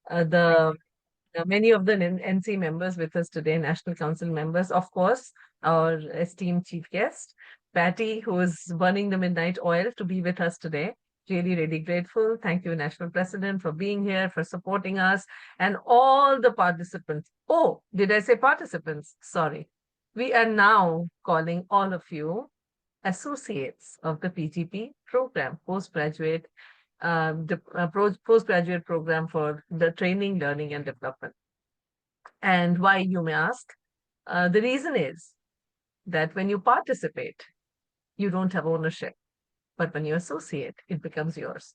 the many of the NC members with us today, National Council members, of course, our esteemed chief guest, Patty, who is burning the midnight oil to be with us today. Really, really grateful. Thank you, National President, for being here, for supporting us, and all the participants. Oh, did I say participants? Sorry. We are now calling all of you associates of the PGP program, postgraduate postgraduate program for the training, learning, and development. And why, you may ask? The reason is that when you participate, you don't have ownership, but when you associate, it becomes yours.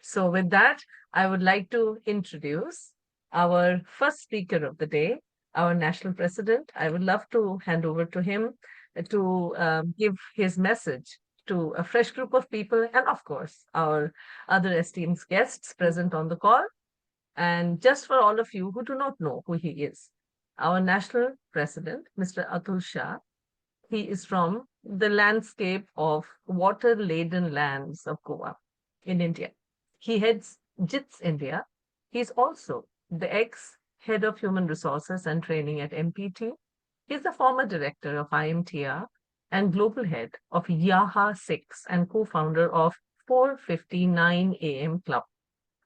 So with that, I would like to introduce our first speaker of the day, our national president. I would love to hand over to him to give his message to a fresh group of people, and of course, our other esteemed guests present on the call. And just for all of you who do not know who he is, our national president, Mr. Atul Shah, he is from the landscape of water-laden lands of Goa in India. He heads JITS India. He's also the ex-head of human resources and training at MPT. He's the former director of IMTR and global head of YAHA 6 and co-founder of 4:59 AM Club.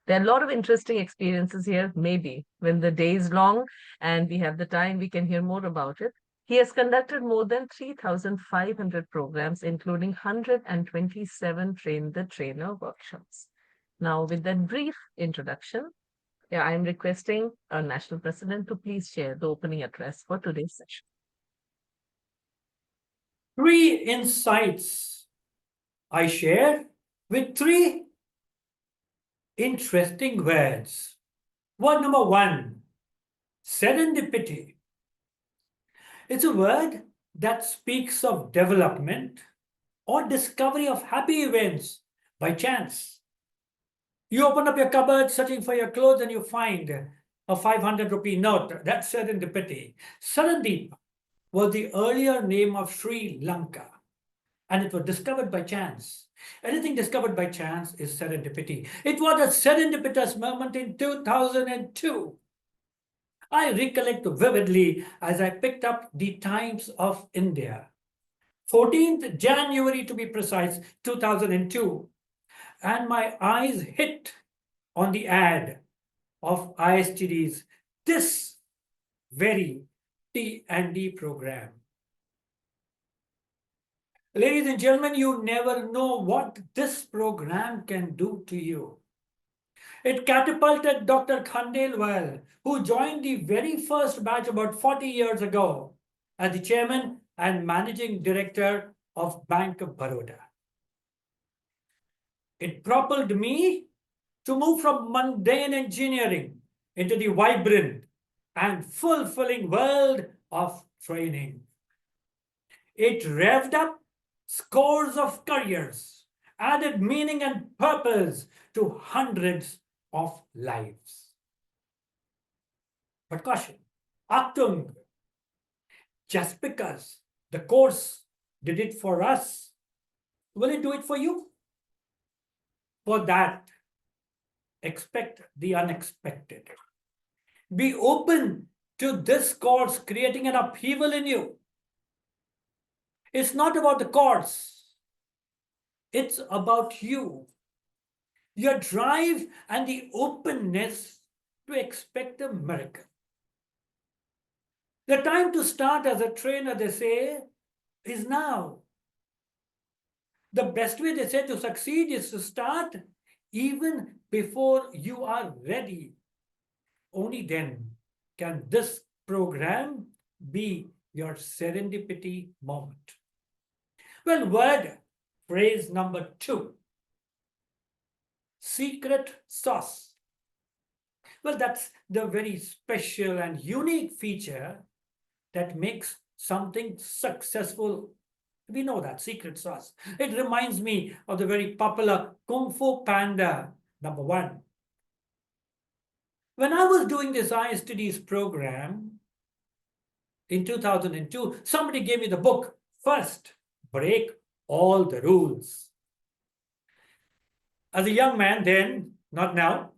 There are a lot of interesting experiences here. Maybe when the day is long and we have the time, we can hear more about it. He has conducted more than 3,500 programs, including 127 train-the-trainer workshops. Now, with that brief introduction, I am requesting our national president to please share the opening address for today's session. 3 insights I share with 3 interesting words. Word number 1, serendipity. It's a word that speaks of development or discovery of happy events by chance. You open up your cupboard searching for your clothes and you find a 500 rupee note. That's serendipity. Sarandeep was the earlier name of Sri Lanka, and it was discovered by chance. Anything discovered by chance is serendipity. It was a serendipitous moment in 2002. I recollect vividly as I picked up the Times of India, 14th January to be precise, 2002, and my eyes hit on the ad of ISTD's this very T&D program. Ladies and gentlemen, you never know what this program can do to you. It catapulted Dr. Khandelwal, who joined the very first batch about 40 years ago as the chairman and managing director of Bank of Baroda. It propelled me to move from mundane engineering into the vibrant and fulfilling world of training. It revved up scores of careers, added meaning and purpose to hundreds of lives. But caution, Achtung, just because the course did it for us, will it do it for you? For that, expect the unexpected. Be open to this course creating an upheaval in you. It's not about the course. It's about you. Your drive and the openness to expect a miracle. The time to start as a trainer, they say, is now. The best way, they say, to succeed is to start even before you are ready. Only then can this program be your serendipity moment. Well, word phrase number 2, secret sauce. Well, that's the very special and unique feature that makes something successful. We know that, secret sauce. It reminds me of the very popular Kung Fu Panda number 1. When I was doing this ISTD's program in 2002, somebody gave me the book, First Break All the Rules. As a young man then, not now,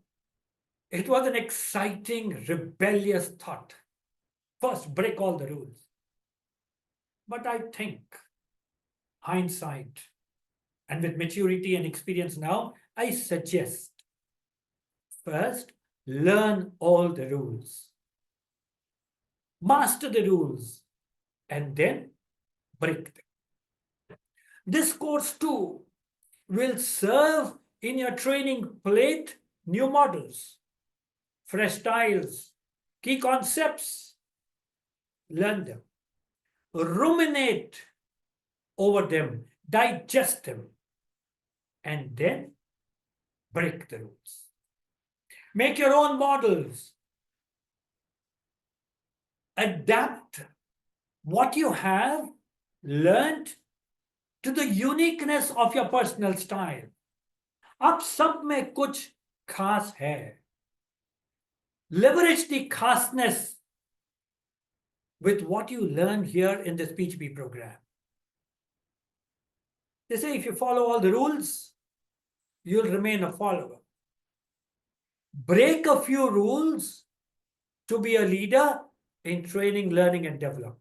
It was an exciting, rebellious thought. First, break all the rules. But I think, hindsight, and with maturity and experience now, I suggest first, learn all the rules, master the rules, and then break them. This course too will serve in your training plate new models, fresh styles, key concepts. Learn them, ruminate over them, digest them, and then break the rules. Make your own models. Adapt what you have learned to the uniqueness of your personal style. अब सब में कुछ खास है. Leverage the खासness with what you learn here in this PGP program. They say if you follow all the rules, you'll remain a follower. Break a few rules to be a leader in training, learning, and development.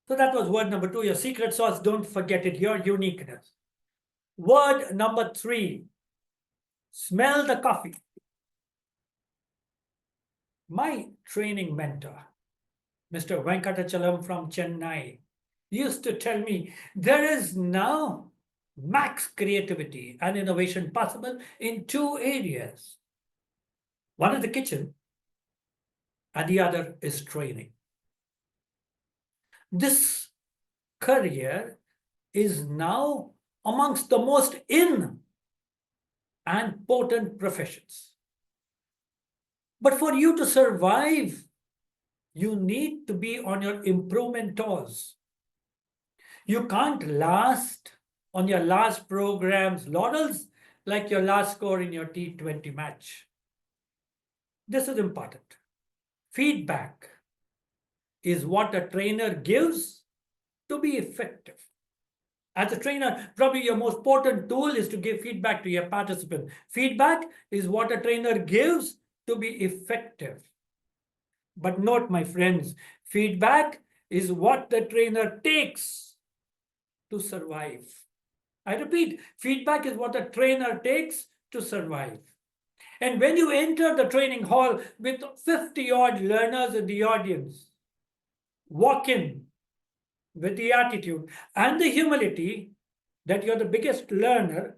So that was word number 2, your secret sauce. Don't forget it, your uniqueness. Word number 3, smell the coffee. My training mentor, Mr. Venkatachalam from Chennai, used to tell me there is now max creativity and innovation possible in 2 areas. One is the kitchen, and the other is training. This career is now amongst the most in and potent professions. But for you to survive, you need to be on your improvement toes. You can't last on your last program's laurels like your last score in your T20 match. This is important. Feedback is what a trainer gives to be effective. As a trainer, probably your most potent tool is to give feedback to your participant. Feedback is what a trainer gives to be effective. But note, my friends, feedback is what the trainer takes to survive. I repeat, feedback is what a trainer takes to survive. And when you enter the training hall with 50-odd learners in the audience, walk in with the attitude and the humility that you're the biggest learner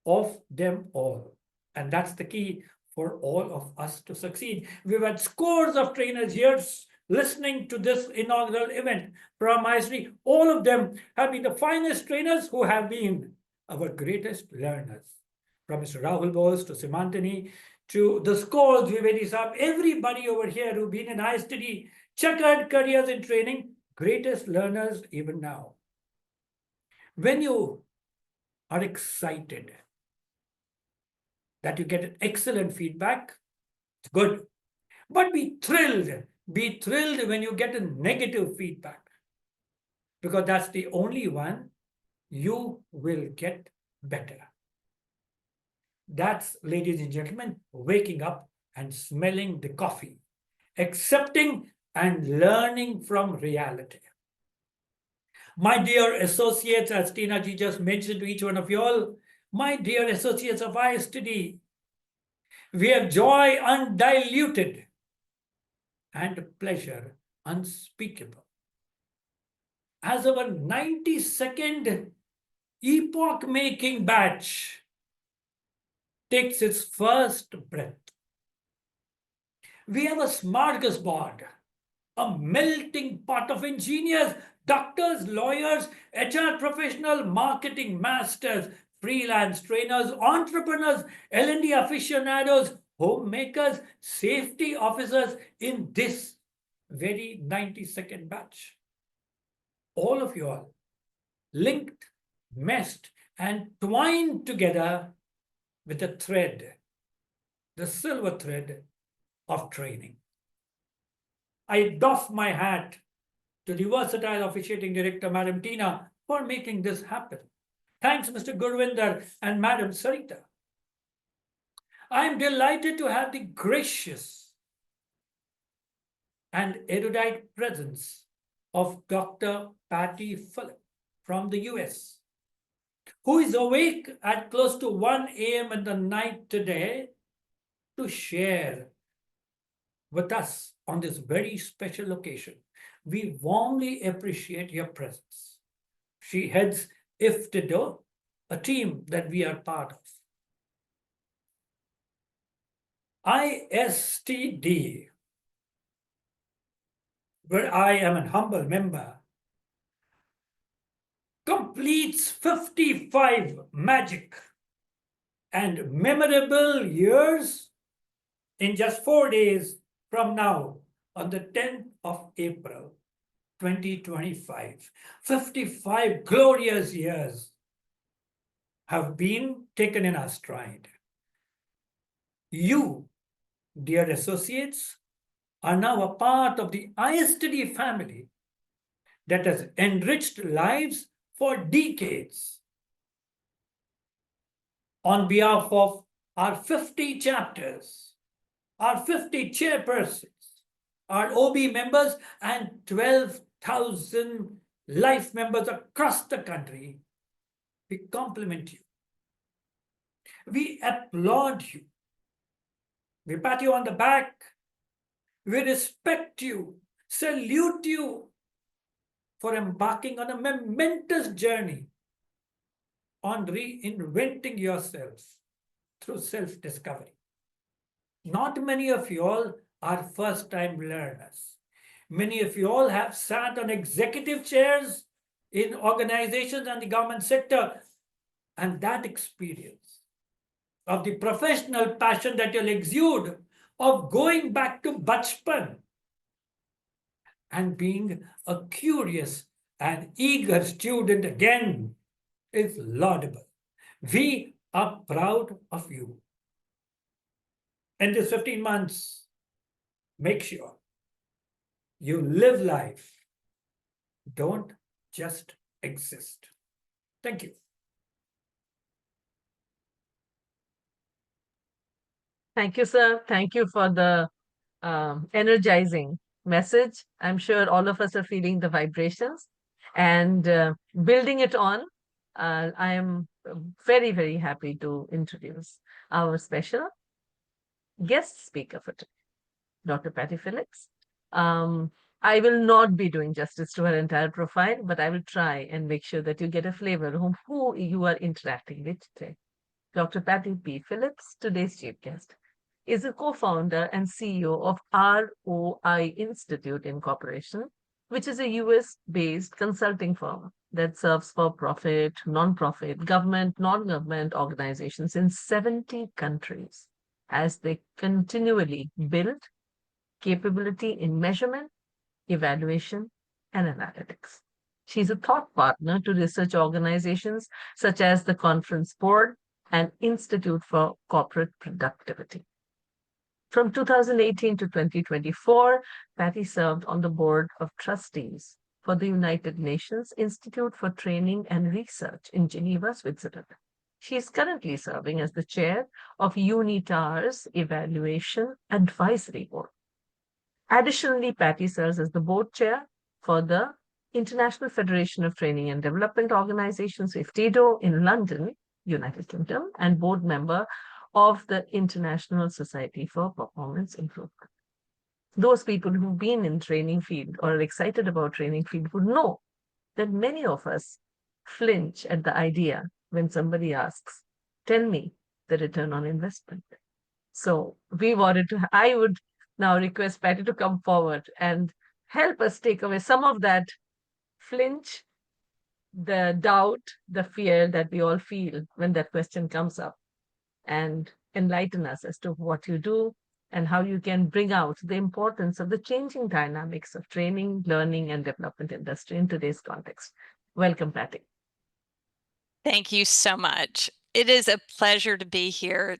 of them all. And that's the key for all of us to succeed. We've had scores of trainers here listening to this inaugural event from ISD. All of them have been the finest trainers who have been our greatest learners. From Mr. Rahul Bose to Simantani to the scores Vivedi Saab, everybody over here who've been in ISD, checkered careers in training, greatest learners even now. When you are excited that you get excellent feedback, it's good. But be thrilled when you get a negative feedback, because that's the only one you will get better. That's, ladies and gentlemen, waking up and smelling the coffee, accepting and learning from reality. My dear associates, as Tina ji just mentioned to each one of you all, my dear associates of ISTD, we have joy undiluted and pleasure unspeakable. As our 92nd epoch-making batch takes its first breath, we have a smorgasbord, a melting pot of engineers, doctors, lawyers, HR professionals, marketing masters, freelance trainers, entrepreneurs, L&D aficionados, homemakers, safety officers in this very 92nd batch. All of you all linked, meshed, and twined together with a thread, the silver thread of training. I doff my hat to the versatile officiating director, Madam Tina, for making this happen. Thanks, Mr. Gurvinder and Madam Sarita. I am delighted to have the gracious and erudite presence of Dr. Patty Phillip from the US, who is awake at close to 1 a.m. in the night today to share with us on this very special occasion. We warmly appreciate your presence. She heads IFTDO, a team that we are part of. ISTD, where I am a humble member, completes 55 magic and memorable years in just 4 days from now, on the 10th of April, 2025. 55 glorious years have been taken in our stride. You, dear associates, are now a part of the ISTD family that has enriched lives for decades. On behalf of our 50 chapters, our 50 chairpersons, our OB members, and 12,000 life members across the country, we compliment you. We applaud you. We pat you on the back. We respect you, salute you for embarking on a momentous journey on reinventing yourself through self-discovery. Not many of you all are first-time learners. Many of you all have sat on executive chairs in organizations and the government sector, and that experience of the professional passion that you'll exude of going back to bachpan and being a curious and eager student again is laudable. We are proud of you. In these 15 months, make sure you live life. Don't just exist. Thank you. Thank you, sir. Thank you for the energizing message. I'm sure all of us are feeling the vibrations and building it on. I am very, very happy to introduce our special guest speaker for today, Dr. Patty Phillips. I will not be doing justice to her entire profile, but I will try and make sure that you get a flavor of who you are interacting with today. Dr. Patty P. Phillips, today's chief guest, is a co-founder and CEO of ROI Institute Incorporation, which is a US-based consulting firm that serves for-profit, non-profit, government, non-government organizations in 70 countries as they continually build capability in measurement, evaluation, and analytics. She's a thought partner to research organizations such as the Conference Board and Institute for Corporate Productivity. From 2018 to 2024, Patty served on the board of trustees for the United Nations Institute for Training and Research in Geneva, Switzerland. She is currently serving as the chair of UNITAR's Evaluation Advisory Board. Additionally, Patty serves as the board chair for the International Federation of Training and Development Organizations, IFTDO, in London, United Kingdom, and board member of the International Society for Performance Improvement. Those people who've been in training field or are excited about training field would know that many of us flinch at the idea when somebody asks, tell me the return on investment. So I would now request Patty to come forward and help us take away some of that flinch, the doubt, the fear that we all feel when that question comes up, and enlighten us as to what you do and how you can bring out the importance of the changing dynamics of training, learning, and development industry in today's context. Welcome, Patty. Thank you so much. It is a pleasure to be here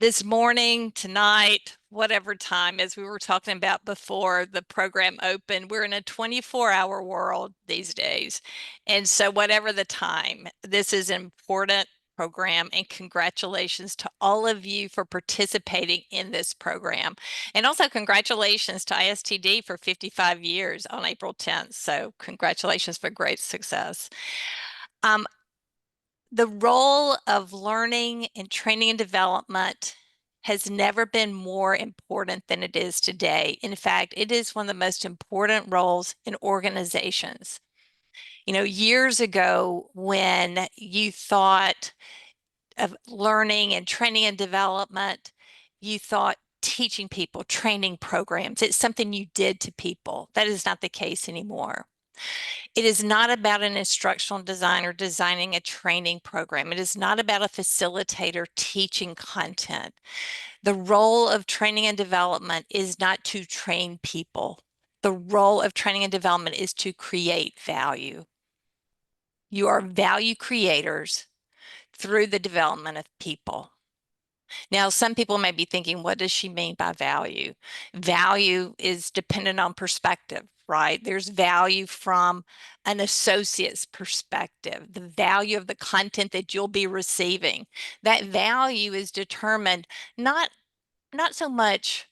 this morning, tonight, whatever time, as we were talking about before the program opened. We're in a 24-hour world these days. And so whatever the time, this is an important program, and congratulations to all of you for participating in this program. And also congratulations to ISTD for 55 years on April 10th. So congratulations for great success. The role of learning and training and development has never been more important than it is today. In fact, it is one of the most important roles in organizations. You know, years ago, when you thought of learning and training and development, you thought teaching people, training programs. It's something you did to people. That is not the case anymore. It is not about an instructional designer designing a training program. It is not about a facilitator teaching content. The role of training and development is not to train people. The role of training and development is to create value. You are value creators through the development of people. Now, some people may be thinking, what does she mean by value? Value is dependent on perspective, right? There's value from an associate's perspective, the value of the content that you'll be receiving. That value is determined not so much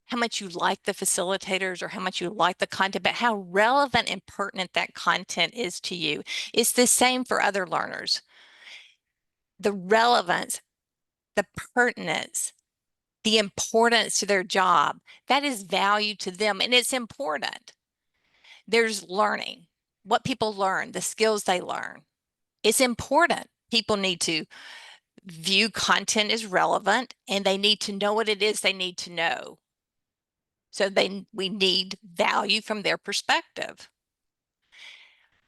how much you like the facilitators or how much you like the content, but how relevant and pertinent that content is to you. It's the same for other learners. The relevance, the pertinence, the importance to their job, that is value to them, and it's important. There's learning, what people learn, the skills they learn. It's important. People need to view content as relevant, and they need to know what it is they need to know. So we need value from their perspective.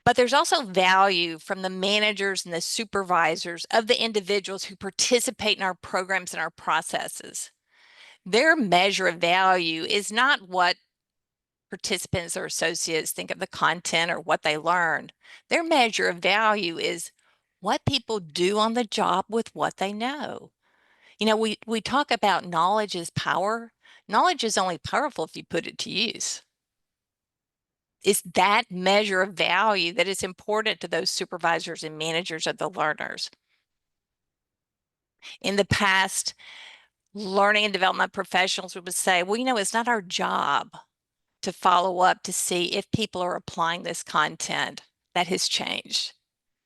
But there's also value from the managers and the supervisors of the individuals who participate in our programs and our processes. Their measure of value is not what participants or associates think of the content or what they learned. Their measure of value is what people do on the job with what they know. You know, we talk about knowledge is power. Knowledge is only powerful if you put it to use. It's that measure of value that is important to those supervisors and managers of the learners. In the past, learning and development professionals would say, well, you know, it's not our job to follow up to see if people are applying this content. That has changed.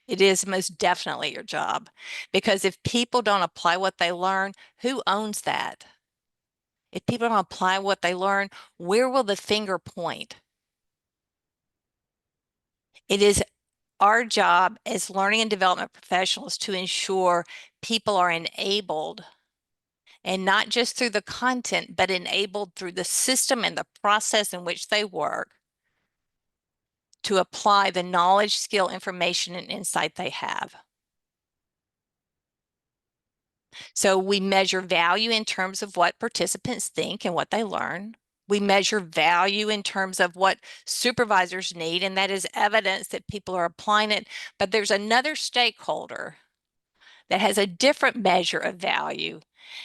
It is most definitely your job, because if people don't apply what they learn, who owns that? If people don't apply what they learn, where will the finger point? It is our job as learning and development professionals to ensure people are enabled, and not just through the content, but enabled through the system and the process in which they work to apply the knowledge, skill, information, and insight they have. So we measure value in terms of what participants think and what they learn. We measure value in terms of what supervisors need, and that is evidence that people are applying it. But there's another stakeholder that has a different measure of value,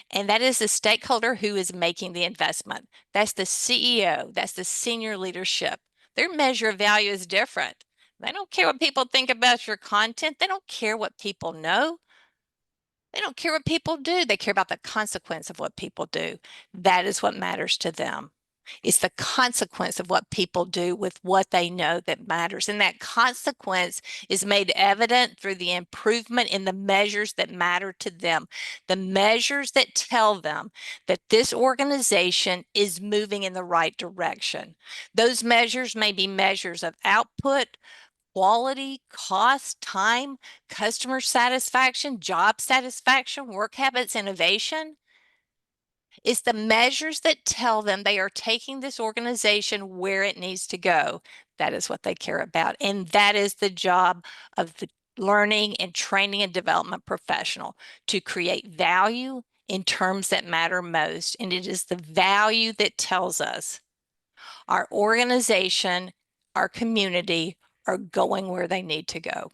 and that is the stakeholder who is making the investment. That's the CEO, that's the senior leadership. Their measure of value is different. They don't care what people think about your content. They don't care what people know. They don't care what people do. They care about the consequence of what people do. That is what matters to them. It's the consequence of what people do with what they know that matters. And that consequence is made evident through the improvement in the measures that matter to them, the measures that tell them that this organization is moving in the right direction. Those measures may be measures of output, quality, cost, time, customer satisfaction, job satisfaction, work habits, innovation. It's the measures that tell them they are taking this organization where it needs to go. That is what they care about. And that is the job of the learning and training and development professional, to create value in terms that matter most. And it is the value that tells us our organization, our community are going where they need to go.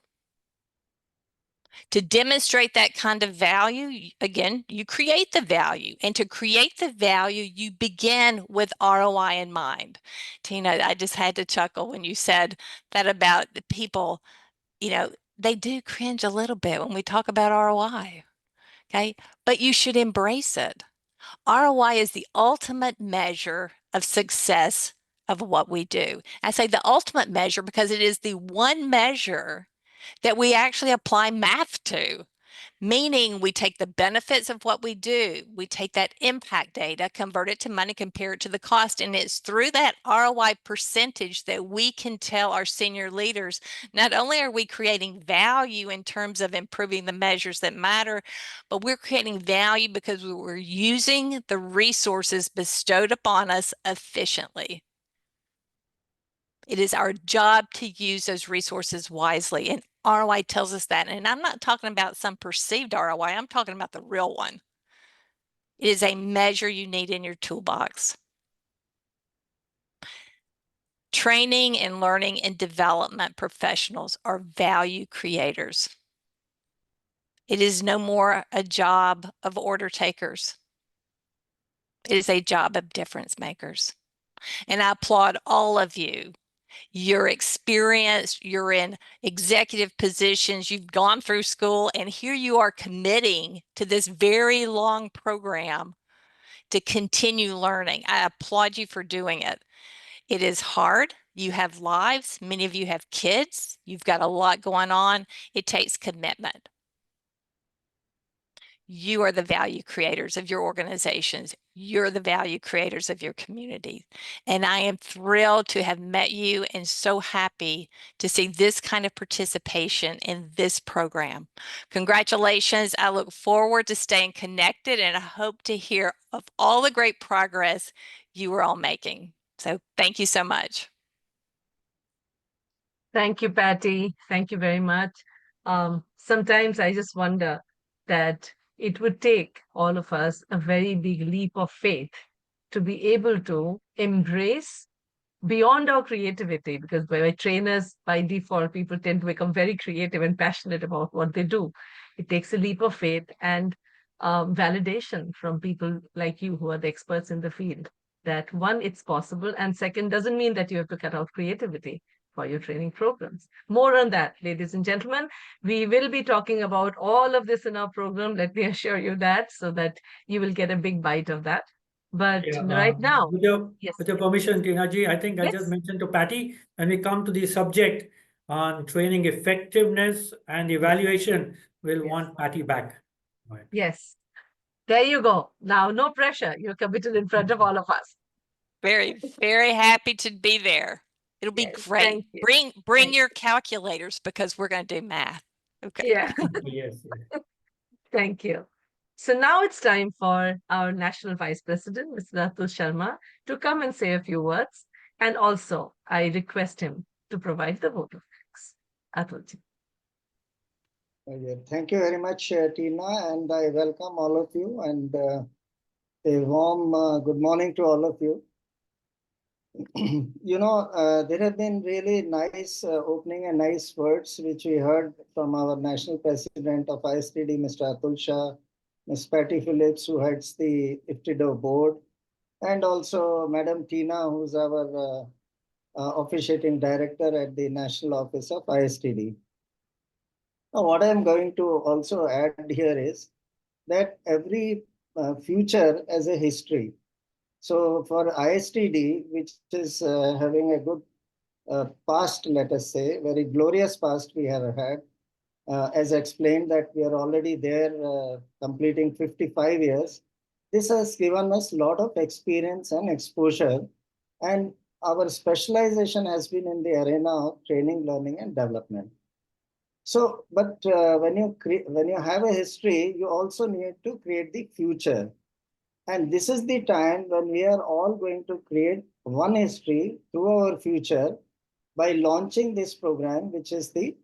To demonstrate that kind of value, again, you create the value. And to create the value, you begin with ROI in mind. Tina, I just had to chuckle when you said that about the people, you know, they do cringe a little bit when we talk about ROI. Okay. But you should embrace it. ROI is the ultimate measure of success of what we do. I say the ultimate measure because it is the one measure that we actually apply math to, meaning we take the benefits of what we do, we take that impact data, convert it to money, compare it to the cost, and it's through that ROI percentage that we can tell our senior leaders, not only are we creating value in terms of improving the measures that matter, but we're creating value because we're using the resources bestowed upon us efficiently. It is our job to use those resources wisely, and ROI tells us that. And I'm not talking about some perceived ROI, I'm talking about the real one. It is a measure you need in your toolbox. Training and learning and development professionals are value creators. It is no more a job of order takers. It is a job of difference makers. And I applaud all of you. You're experienced, you're in executive positions, you've gone through school, and here you are committing to this very long program to continue learning. I applaud you for doing it. It is hard. You have lives. Many of you have kids. You've got a lot going on. It takes commitment. You are the value creators of your organizations. You're the value creators of your community. And I am thrilled to have met you and so happy to see this kind of participation in this program. Congratulations. I look forward to staying connected and I hope to hear of all the great progress you are all making. So thank you so much. Thank you, Patty. Thank you very much. Sometimes I just wonder that it would take all of us a very big leap of faith to be able to embrace beyond our creativity, because by trainers, by default, people tend to become very creative and passionate about what they do. It takes a leap of faith and validation from people like you who are the experts in the field that one, it's possible, and second, doesn't mean that you have to cut out creativity for your training programs. More on that, ladies and gentlemen. We will be talking about all of this in our program, let me assure you that, so that you will get a big bite of that. But right now, yes, with your permission, Tina ji, I think I yes, just mentioned to Patty, when we come to the subject on training effectiveness and evaluation, we'll want Patty back. Right. yes. There you go. Now, no pressure. You're committed in front of all of us. Very, very happy to be there. It'll be Yes, great. thank you. Bring Thank your calculators because we're going to do math. Okay. Yeah, Yes. thank you. So now it's time for our National Vice President, Mr. Atul Sharma, to come and say a few words. And also, I request him to provide the vote of thanks. Atulji. Thank you very much, Tina, and I welcome all of you and a warm good morning to all of you. There have been really nice opening and nice words which we heard from our National President of ISTD, Mr. Atul Shah, Ms. Patty Phillips, who heads the IFTDO board, and also Madam Tina, who's our officiating director at the National Office of ISTD. Now, what I'm going to also add here is that every future has a history. So for ISTD, which is having a good past, let us say, very glorious past we have had, as explained that we are already there completing 55 years. This has given us a lot of experience and exposure, and our specialization has been in the arena of training, learning, and development. So, but when you have a history, you also need to create the future. And this is the time when we are all going to create one history through our future by launching this program, which is the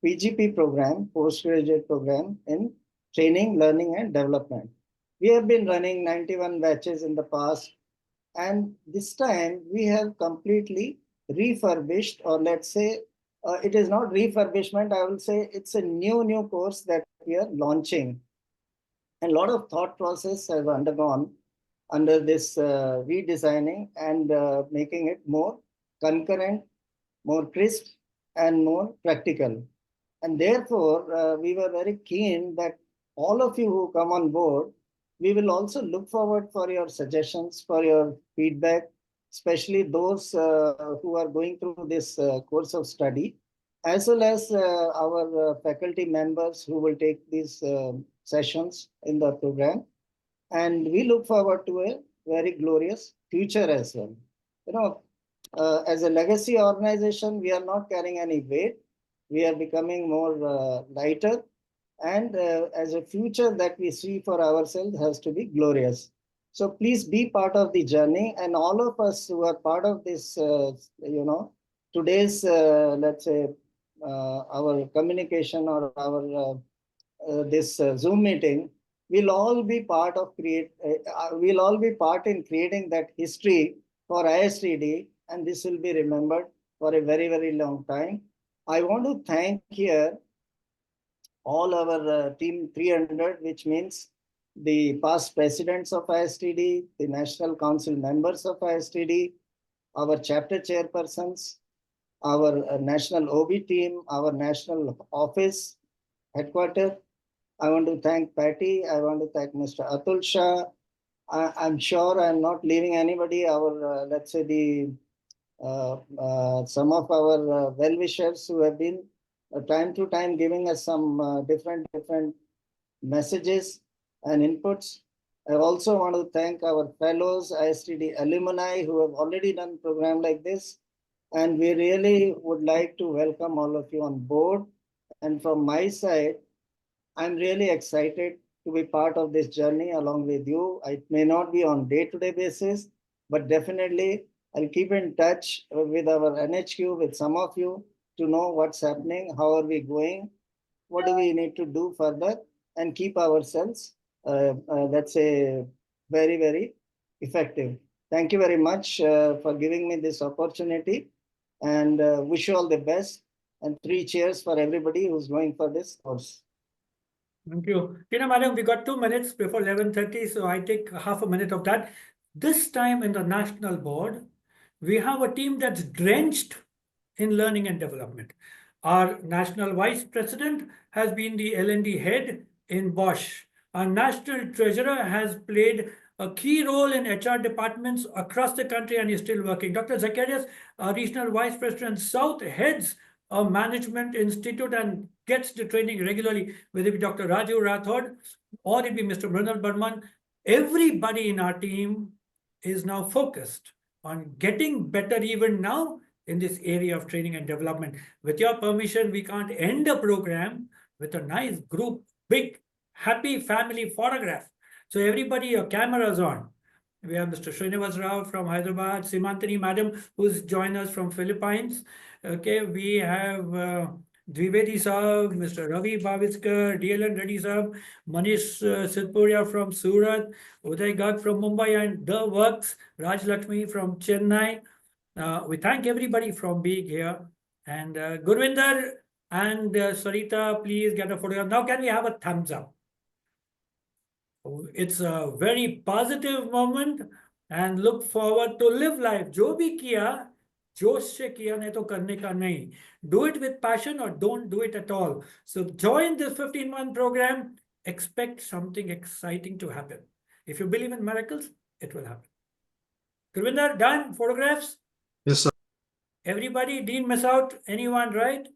PGP program, postgraduate program in training, learning, and development. We have been running 91 batches in the past, and this time we have completely refurbished, or let's say it is not refurbishment, I will say it's a new course that we are launching. And a lot of thought process have undergone under this redesigning and making it more concurrent, more crisp, and more practical. And therefore, we were very keen that all of you who come on board, we will also look forward for your suggestions, for your feedback, especially those who are going through this course of study, as well as our faculty members who will take these sessions in the program. And we look forward to a very glorious future as well. You know, as a legacy organization, we are not carrying any weight. We are becoming more lighter, and as a future that we see for ourselves has to be glorious. So please be part of the journey, and all of us who are part of this, today's, let's say, our communication or our this Zoom meeting, we'll all be part of we'll all be part in creating that history for ISTD, and this will be remembered for a very, very long time. I want to thank here all our team 300, which means the past presidents of ISTD, the National Council members of ISTD, our chapter chairpersons, our national OB team, our national office headquarters. I want to thank Patty. I want to thank Mr. Atul Shah. I'm sure I'm not leaving anybody. Our, let's say, the some of our well-wishers who have been time to time giving us some different messages and inputs. I also want to thank our fellows, ISTD alumni who have already done program like this. And we really would like to welcome all of you on board. And from my side, I'm really excited to be part of this journey along with you. It may not be on day-to-day basis, but definitely I'll keep in touch with our NHQ, with some of you to know what's happening, how are we going, what do we need to do further, and keep ourselves, let's say, very, very effective. Thank you very much for giving me this opportunity, and wish you all the best. And 3 cheers for everybody who's going for this course. Thank you. Madam, we got 2 minutes before 11:30, so I take half a minute of that. This time in the national board, we have a team that's drenched in learning and development. Our national vice president has been the L&D head in Bosch. Our national treasurer has played a key role in HR departments across the country and is still working. Dr. Zacharias, our regional vice president South, heads a management institute and gets the training regularly, whether it be Dr. Raju Rathod or it be Mr. Mrinal Burman. Everybody in our team is now focused on getting better even now in this area of training and development. With your permission, we can't end a program with a nice group, big, happy family photograph. So everybody, your cameras on. We have Mr. Srinivas Rao from Hyderabad, Simantani Madam, who's joined us from Philippines. Okay, we have Dwivedi Saab, Mr. Ravi Bhavitskar, DLN Reddy Saab, Manish Sidpuria from Surat, Uday Garg from Mumbai, and The Works, Raj Lakshmi from Chennai. We thank everybody from being here. And Gurvinder and Sarita, please get a photograph. Now, can we have a thumbs up? It's a very positive moment and look forward to live life. Jo bhi kiya, जोश से किया नहीं तो करने का नहीं. Do it with passion or don't do it at all. So join this 15-month program. Expect something exciting to happen. If you believe in miracles, it will happen. Gurvinder, done? Photographs? Yes, sir. Everybody didn't miss out anyone, right?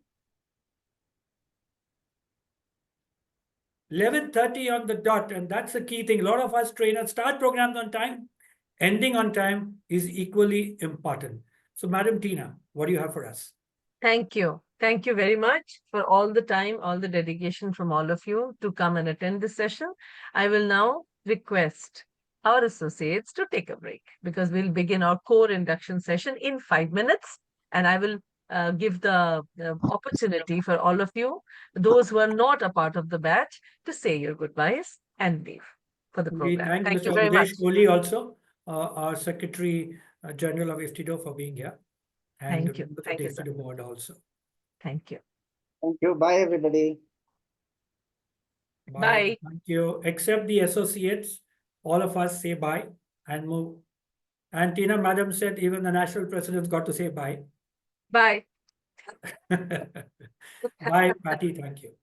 11:30 on the dot, and that's the key thing. A lot of us trainers start programs on time. Ending on time is equally important. So, Madam Tina, what do you have for us? Thank you. Thank you very much for all the time, all the dedication from all of you to come and attend this session. I will now request our associates to take a break because we'll begin our core induction session in 5 minutes. And I will give the opportunity for all of you, those who are not a part of the batch, to say your goodbyes and leave for the program. Thank you very much. Kohli also, our Secretary General of IFTDO, for being here. And Thank you. Thank you, sir. The board also. Thank you. Thank you. Bye, everybody. Bye. Thank you. Except the associates, all of us say bye and move. And Tina, Madam said even the national president's got to say bye. Bye. Bye, Patty. Thank you.